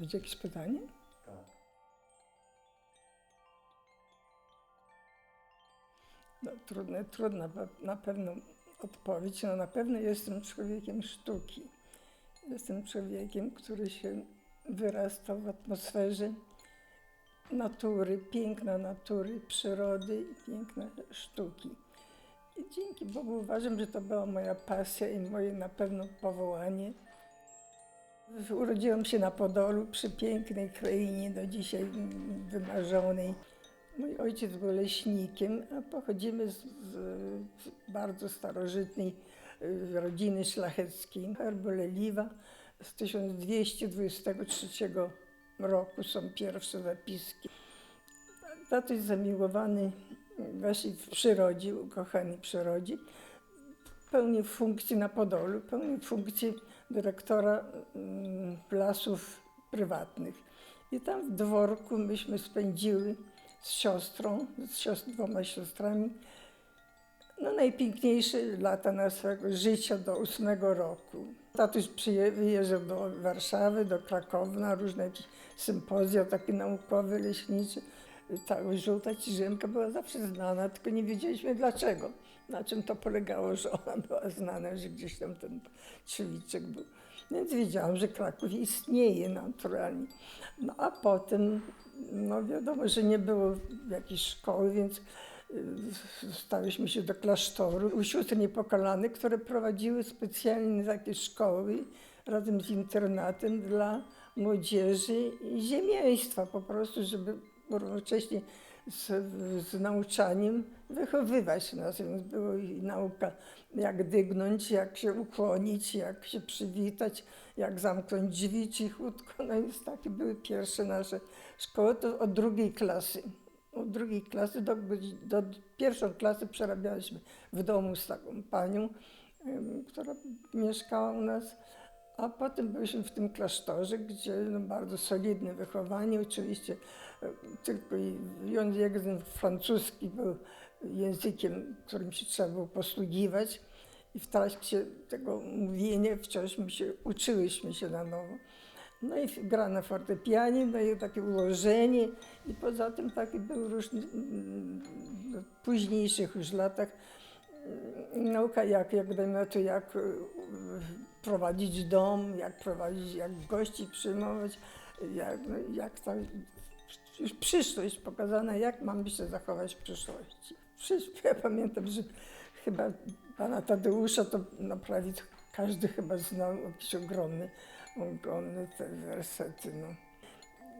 być jakieś pytanie? Tak. No, trudna na pewno odpowiedź. No, na pewno jestem człowiekiem sztuki. Jestem człowiekiem, który się wyrastał w atmosferze natury, piękna natury, przyrody i piękna sztuki. I dzięki Bogu uważam, że to była moja pasja i moje na pewno powołanie. Urodziłam się na Podolu, przy pięknej krainie, do dzisiaj wymarzonej. Mój ojciec był leśnikiem, a pochodzimy z bardzo starożytnej rodziny szlacheckiej. Herbu Leliwa z 1223 roku są pierwsze zapiski. Tatuś zamiłowany właśnie w przyrodzie, ukochany w przyrodzie, pełnił funkcję na Podolu, pełnił funkcję dyrektora lasów prywatnych. I tam w dworku myśmy spędziły z siostrą, dwoma siostrami, no najpiękniejsze lata naszego życia do 8 roku. Tatuś wyjeżdżał do Warszawy, do Krakowa na różne sympozja takie naukowe, leśnicze. Ta żółta ciżemka była zawsze znana, tylko nie wiedzieliśmy dlaczego. Na czym to polegało, że ona była znana, że gdzieś tam ten ćwiczek był. Więc wiedziałam, że Kraków istnieje naturalnie. No a potem, no wiadomo, że nie było jakiejś szkoły, więc stałyśmy się do klasztoru u sióstr niepokalanych, które prowadziły specjalnie takie szkoły razem z internatem dla młodzieży i ziemiaństwa po prostu, żeby równocześnie z nauczaniem wychowywać nas. Więc była i nauka, jak dygnąć, jak się ukłonić, jak się przywitać, jak zamknąć drzwi cichutko. No więc takie były pierwsze nasze szkoły, to od drugiej klasy. Od drugiej klasy do pierwszą klasy przerabialiśmy w domu z taką panią, która mieszkała u nas. A potem byliśmy w tym klasztorze, gdzie no, bardzo solidne wychowanie. Oczywiście tylko język francuski był językiem, którym się trzeba było posługiwać. I w trakcie tego mówienia wciąż uczyłyśmy się na nowo. No i gra na fortepianie, no i takie ułożenie. I poza tym taki był różny, w późniejszych już latach nauka, jak dajmy na to, jak prowadzić dom, jak gości przyjmować, jak ta już przyszłość pokazana, jak mamy się zachować w przyszłości. Ja pamiętam, że chyba pana Tadeusza to naprawdę każdy chyba znał jakieś ogromne te wersety. No.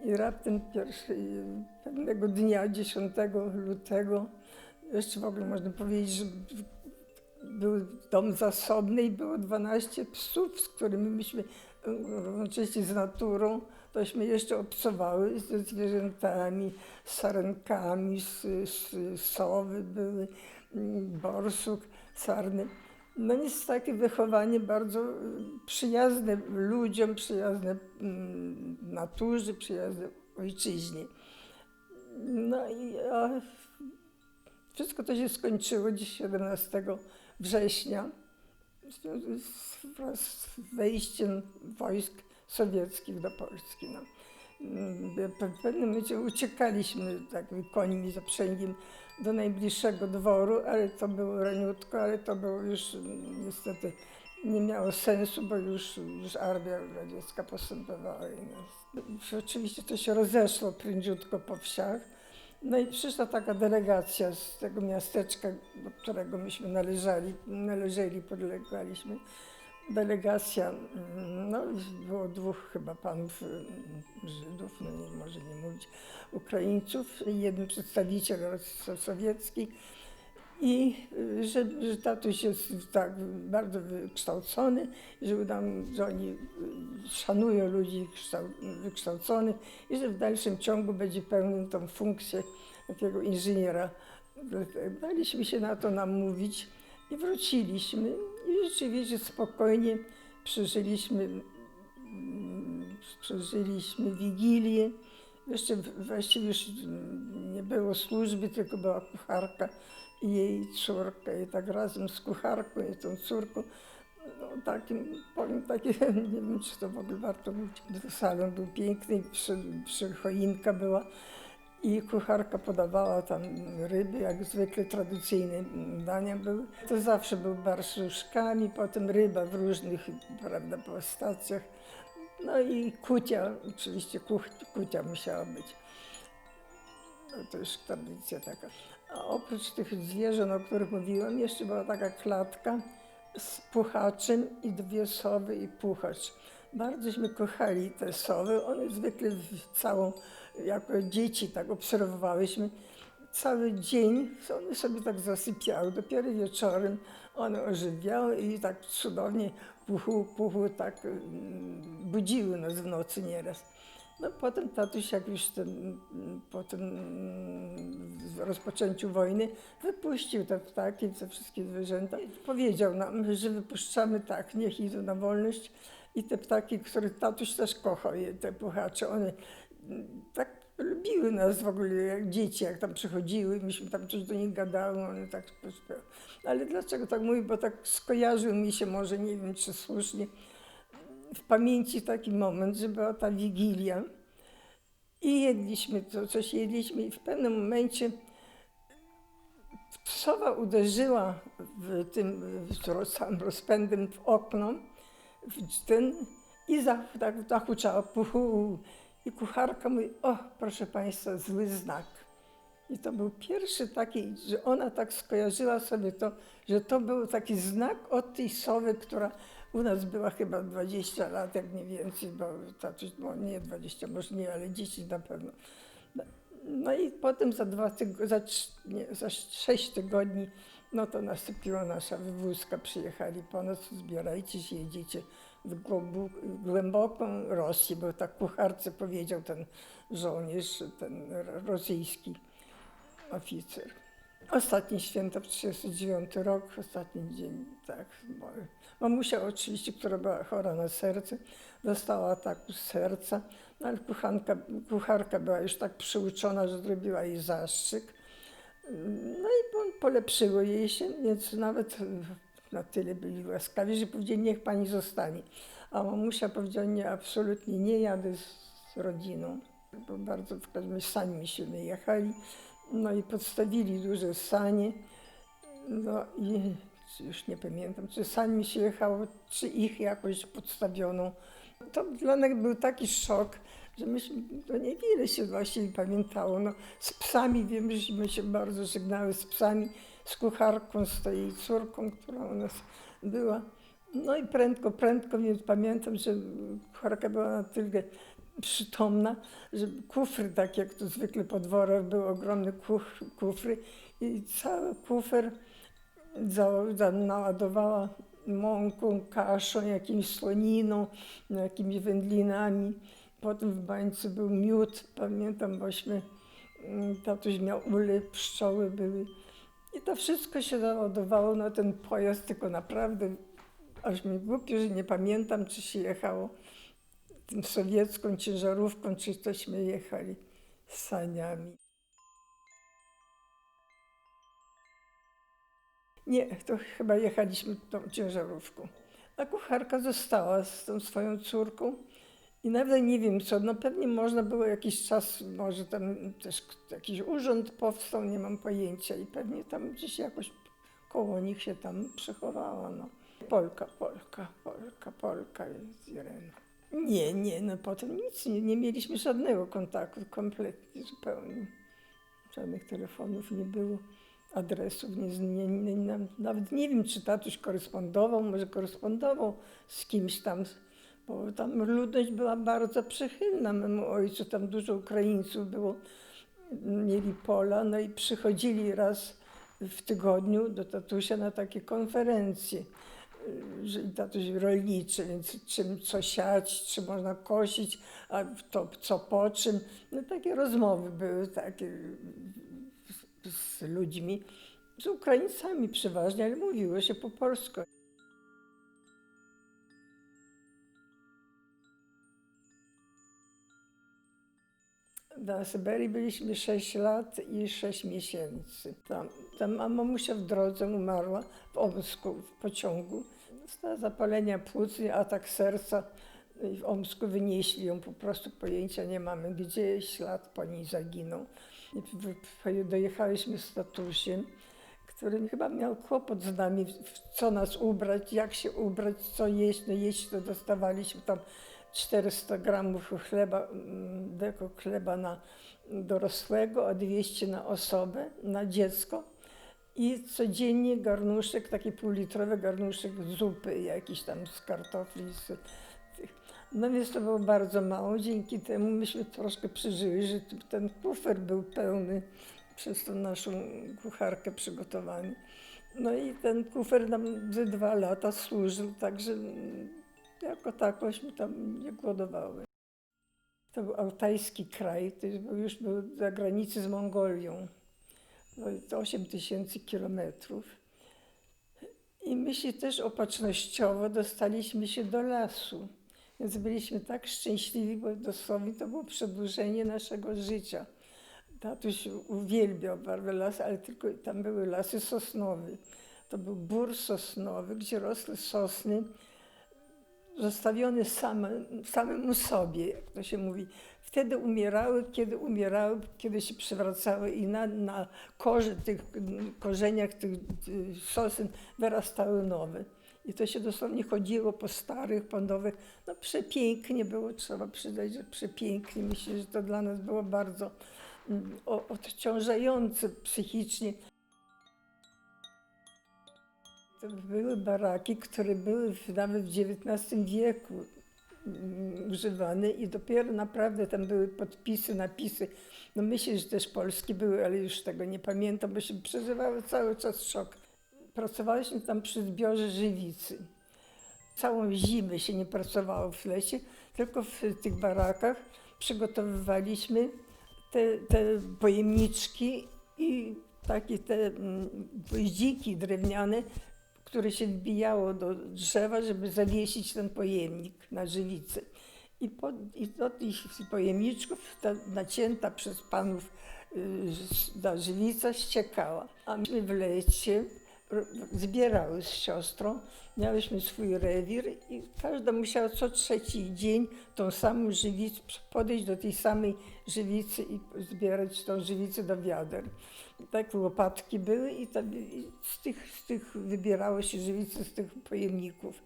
I raptem pewnego dnia, 10 lutego, jeszcze w ogóle można powiedzieć, że był dom zasobny i było 12 psów, z którymi myśmy równocześnie z naturą, tośmy jeszcze obcowały ze zwierzętami, z sarenkami, sowy były, borsuk, sarny. No jest takie wychowanie bardzo przyjazne ludziom, przyjazne naturze, przyjazne ojczyźnie. No i wszystko to się skończyło 17 września wraz z wejściem wojsk sowieckich do Polski. No. W pewnym momencie uciekaliśmy takimi końmi zaprzęgiem do najbliższego dworu, ale to było raniutko, ale to było już niestety nie miało sensu, bo już armia radziecka postępowała. Oczywiście to się rozeszło prędziutko po wsiach. No i przyszła taka delegacja z tego miasteczka, do którego myśmy podlegaliśmy. Delegacja, no było 2 chyba panów Żydów, no nie, może nie mówić, Ukraińców, i 1 przedstawiciel sowiecki. I że tatuś jest tak bardzo wykształcony, że oni szanują ludzi wykształconych i że w dalszym ciągu będzie pełnił tą funkcję takiego inżyniera. Daliśmy się na to namówić i wróciliśmy i rzeczywiście spokojnie przeżyliśmy Wigilię. Jeszcze właściwie już nie było służby, tylko była kucharka i jej córka. I tak razem z kucharką i tą córką takim, powiem takie, nie wiem, czy to w ogóle warto mówić. Salon był piękny, przy choinka była i kucharka podawała tam ryby, jak zwykle tradycyjne dania były. To zawsze był bar z różkami, potem ryba w różnych, prawda, postaciach. No i kucia, oczywiście kucia musiała być. No to już tradycja taka. A oprócz tych zwierząt, o których mówiłam, jeszcze była taka klatka z puchaczem i 2 sowy i puchacz. Bardzieśmy kochali te sowy, one zwykle całą, jako dzieci tak obserwowałyśmy, cały dzień one sobie tak zasypiały, dopiero wieczorem one ożywiały i tak cudownie puchu, tak budziły nas w nocy nieraz. No potem tatuś, jak już po tym rozpoczęciu wojny, wypuścił te ptaki, te wszystkie zwierzęta. I powiedział nam, że wypuszczamy tak, niech idą na wolność. I te ptaki, które tatuś też kochał, te puchacze, one tak lubiły nas w ogóle jak dzieci, jak tam przychodziły, myśmy tam coś do nich gadały, one tak... Ale dlaczego tak mówię? Bo tak skojarzył mi się, może nie wiem, czy słusznie, w pamięci taki moment, że była ta Wigilia i jedliśmy, coś jedliśmy i w pewnym momencie sowa uderzyła całym rozpędem w okno i tak zahuczała puchu. I kucharka mówi, o proszę Państwa, zły znak. I to był pierwszy taki, że ona tak skojarzyła sobie to, że to był taki znak od tej sowy, która u nas była chyba 20 lat, jak nie więcej, bo tatuś, no nie 20, może nie, ale 10 na pewno. No i potem za 6 tygodni, no to nastąpiła nasza wywózka, przyjechali po nas, zbierajcie się, jedziecie w głęboką Rosję, bo tak kucharce powiedział ten żołnierz, ten rosyjski oficer. Ostatnie święta w 1939 rok, ostatni dzień, tak. Mamusia oczywiście, która była chora na serce, dostała ataku serca, no ale kucharka była już tak przyuczona, że zrobiła jej zastrzyk. No i polepszyło jej się, więc nawet na tyle byli łaskawi, że powiedzieli, niech pani zostanie. A mamusia powiedziała, nie, absolutnie nie, jadę z rodziną. Bo bardzo, w każdym razie sami myśmy jechali. No i podstawili duże sanie. No i już nie pamiętam, czy sami się jechało, czy ich jakoś podstawiono. To dla nas był taki szok, że myśmy, to niewiele się właściwie pamiętało. No, z psami, wiem, żeśmy się bardzo żegnały z psami, z kucharką, z tej córką, która u nas była. No i prędko, więc pamiętam, że kucharka była na tyle przytomna, że kufry, tak jak to zwykle po dworach, były ogromne kufry i cały kufer naładowała mąką, kaszą, jakimś słoniną, jakimiś wędlinami. Potem w bańce był miód, pamiętam, bośmy, tatuś miał ule, pszczoły były. I to wszystko się załadowało na ten pojazd, tylko naprawdę, aż mi głupio, że nie pamiętam, czy się jechało tym sowiecką ciężarówką, czy tośmy jechali saniami. Nie, to chyba jechaliśmy tą ciężarówką. A kucharka została z tą swoją córką i nawet nie wiem co, no pewnie można było jakiś czas, może tam też jakiś urząd powstał, nie mam pojęcia i pewnie tam gdzieś jakoś koło nich się tam przechowała, no. Polka z Ireną. Nie, no potem nic, nie mieliśmy żadnego kontaktu, kompletnie, zupełnie. Żadnych telefonów nie było, adresów, nawet nie wiem, czy tatuś korespondował, może korespondował z kimś tam, bo tam ludność była bardzo przychylna memu ojcu, tam dużo Ukraińców było, mieli pola, no i przychodzili raz w tygodniu do tatusia na takie konferencje, że tatuś rolniczy, więc co siać, czy można kosić, a to co po czym. No takie rozmowy były takie z ludźmi, z Ukraińcami przeważnie, ale mówiło się po polsku. Na Syberii byliśmy 6 lat i 6 miesięcy. Tam, a mamusia w drodze umarła w Omsku, w pociągu. zapalenia płuc, atak serca. W Omsku wynieśli ją, po prostu pojęcia nie mamy, gdzie ślad po niej zaginął. I dojechałyśmy z tatusiem, który chyba miał kłopot z nami, w co nas ubrać, jak się ubrać, co jeść. No jeść to dostawaliśmy tam 400 gramów chleba, deko chleba na dorosłego, a 200 na osobę, na dziecko. I codziennie garnuszek, taki półlitrowy garnuszek zupy jakiś tam z kartofli. No więc to było bardzo mało. Dzięki temu myśmy troszkę przeżyli, że ten kufer był pełny przez tą naszą kucharkę przygotowany. No i ten kufer nam ze 2 lata służył, także jako takośmy tam nie głodowały. To był altajski kraj, to już był za granicy z Mongolią. No to 8000 kilometrów. I my się też opatrznościowo dostaliśmy się do lasu. Więc byliśmy tak szczęśliwi, bo dosłownie to było przedłużenie naszego życia. Tatuś uwielbiał bardzo las, ale tylko tam były lasy sosnowe. To był bór sosnowy, gdzie rosły sosny zostawione samemu sobie, jak to się mówi. Wtedy umierały, kiedy się przewracały i na korzeniach tych sosn wyrastały nowe. I to się dosłownie chodziło po starych, po nowych. No przepięknie było, trzeba przyznać, że przepięknie. Myślę, że to dla nas było bardzo odciążające psychicznie. To były baraki, które były nawet w XIX wieku używane i dopiero naprawdę tam były podpisy, napisy. No myślę, że też polskie były, ale już tego nie pamiętam, bo się przeżywały cały czas szok. Pracowaliśmy tam przy zbiorze żywicy. Całą zimę się nie pracowało w lesie, tylko w tych barakach przygotowywaliśmy te pojemniczki i takie te gwoździki drewniane, które się wbijało do drzewa, żeby zawiesić ten pojemnik na żywicę. I do tych pojemniczków ta nacięta przez panów ta żywica ściekała. A my w lesie zbierały z siostrą, miałyśmy swój rewir i każda musiała co 3 dzień tą samą żywicę, podejść do tej samej żywicy i zbierać tą żywicę do wiader. Tak łopatki były i z tych wybierało się żywice z tych pojemników.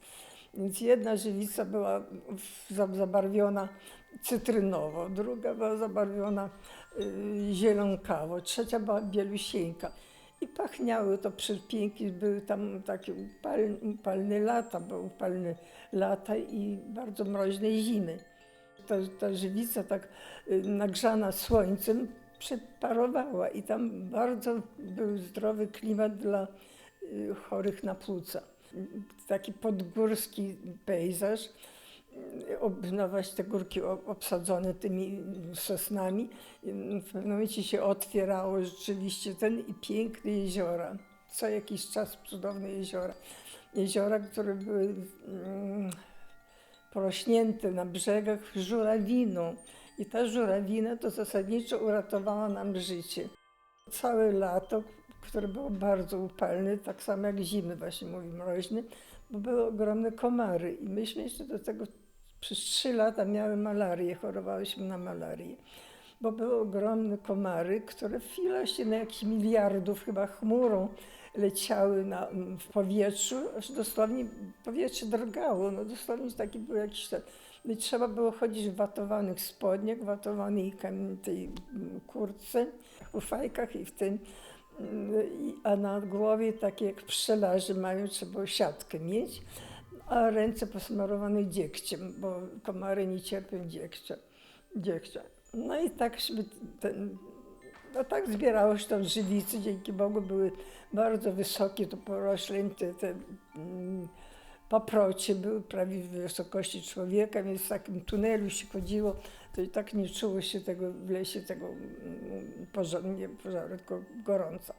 Więc jedna żywica była zabarwiona cytrynowo, druga była zabarwiona zielonkawo, trzecia była bielusieńka. I pachniały to przepięknie, były tam takie upalne lata i bardzo mroźne zimy. Ta żywica tak nagrzana słońcem przeparowała i tam bardzo był zdrowy klimat dla chorych na płuca. Taki podgórski pejzaż, właśnie te górki obsadzone tymi sosnami. W pewnym momencie się otwierało rzeczywiście i piękne jeziora. Co jakiś czas cudowne jeziora. Jeziora, które były porośnięte na brzegach żurawiną. I ta żurawina to zasadniczo uratowała nam życie. Całe lato, które było bardzo upalne, tak samo jak zimy, właśnie mówi mroźne, bo były ogromne komary. I myśmy jeszcze do tego przez 3 lata miały malarię, chorowałyśmy na malarię. Bo były ogromne komary, które w ilości na jakichś miliardów chyba chmurą leciały w powietrzu, aż dosłownie powietrze drgało, no dosłownie taki był jakiś ten. No i trzeba było chodzić w watowanych spodniach, watowanej tej kurtce, w fajkach i w tym, a na głowie takie jak pszczelarze mają, trzeba było siatkę mieć, a ręce posmarowane dziegciem, bo komary nie cierpią dziegcia. No i tak zbierało się tą żywicę, dzięki Bogu były bardzo wysokie, to porośle, te paprocie były prawie w wysokości człowieka, więc w takim tunelu się chodziło, to i tak nie czuło się tego w lesie, tego pożaru, tylko gorąca.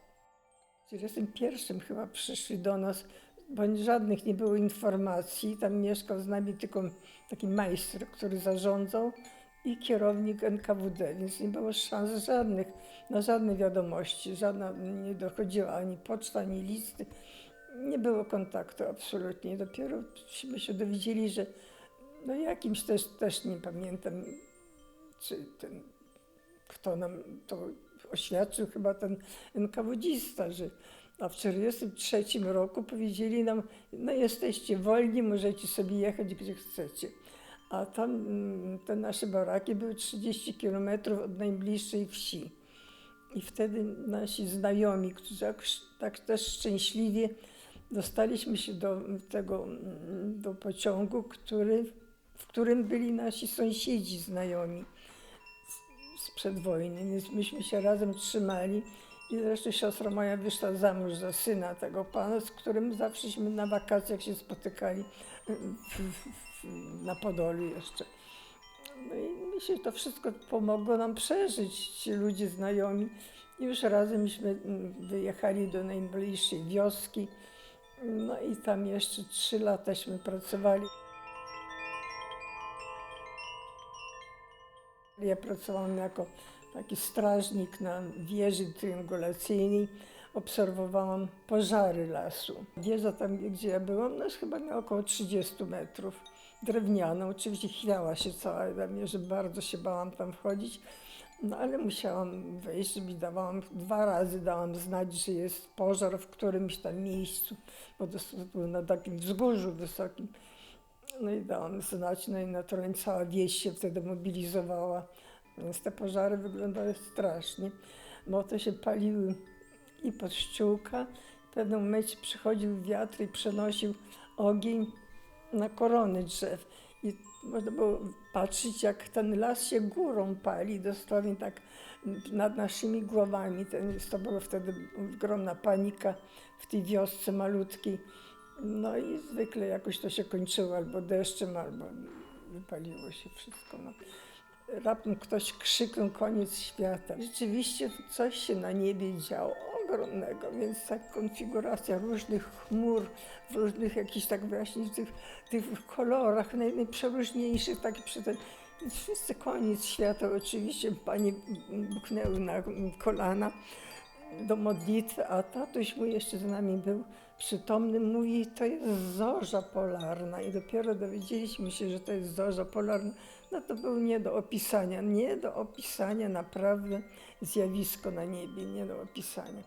W 1941 chyba przyszli do nas, bo żadnych nie było informacji, tam mieszkał z nami tylko taki majster, który zarządzał i kierownik NKWD, więc nie było szans żadnych, na żadne wiadomości, nie dochodziła ani poczta, ani listy. Nie było kontaktu absolutnie. Dopiero się dowiedzieli, że no jakimś też nie pamiętam, czy kto nam to oświadczył, chyba ten NKWD-sta, że a w 1943 roku powiedzieli nam, no jesteście wolni, możecie sobie jechać gdzie chcecie. A tam te nasze baraki były 30 kilometrów od najbliższej wsi. I wtedy nasi znajomi, którzy tak też szczęśliwie dostaliśmy się do pociągu, w którym byli nasi sąsiedzi znajomi sprzed wojny, więc myśmy się razem trzymali. I zresztą siostra moja wyszła za mąż za syna tego pana, z którym zawsześmy na wakacjach się spotykali na Podolu jeszcze. No i myślę, że to wszystko pomogło nam przeżyć, ci ludzie znajomi. I już razemśmy wyjechali do najbliższej wioski. No i tam jeszcze 3 lataśmy pracowali. Ja pracowałam jako taki strażnik na wieży triangulacyjnej. Obserwowałam pożary lasu. Wieża tam, gdzie ja byłam, no chyba miała około 30 metrów. Drewniana, oczywiście chwiała się cała we mnie, że bardzo się bałam tam wchodzić. No ale musiałam wejść, żeby dwa razy dałam znać, że jest pożar w którymś tam miejscu, bo to był na takim wzgórzu wysokim. No i dałam znać, no i naturalnie cała wieś się wtedy mobilizowała. Więc te pożary wyglądały strasznie, bo to się paliły i pod ściółka. W pewnym momencie przychodził wiatr i przenosił ogień na korony drzew. I można było patrzeć, jak ten las się górą pali, dosłownie tak nad naszymi głowami. To była wtedy ogromna panika w tej wiosce malutkiej. No i zwykle jakoś to się kończyło albo deszczem, albo wypaliło się wszystko. No. Raptem ktoś krzyknął koniec świata. Rzeczywiście coś się na niebie działo ogromnego, więc ta konfiguracja różnych chmur, w różnych jakichś tak właśnie tych kolorach najprzeróżniejszych, tak przy tym. Więc wszyscy koniec świata, oczywiście panie buchnęły na kolana do modlitwy, a tatuś mój jeszcze z nami był przytomny, mówi, to jest zorza polarna i dopiero dowiedzieliśmy się, że to jest zorza polarna. No to było nie do opisania naprawdę zjawisko na niebie, nie do opisania.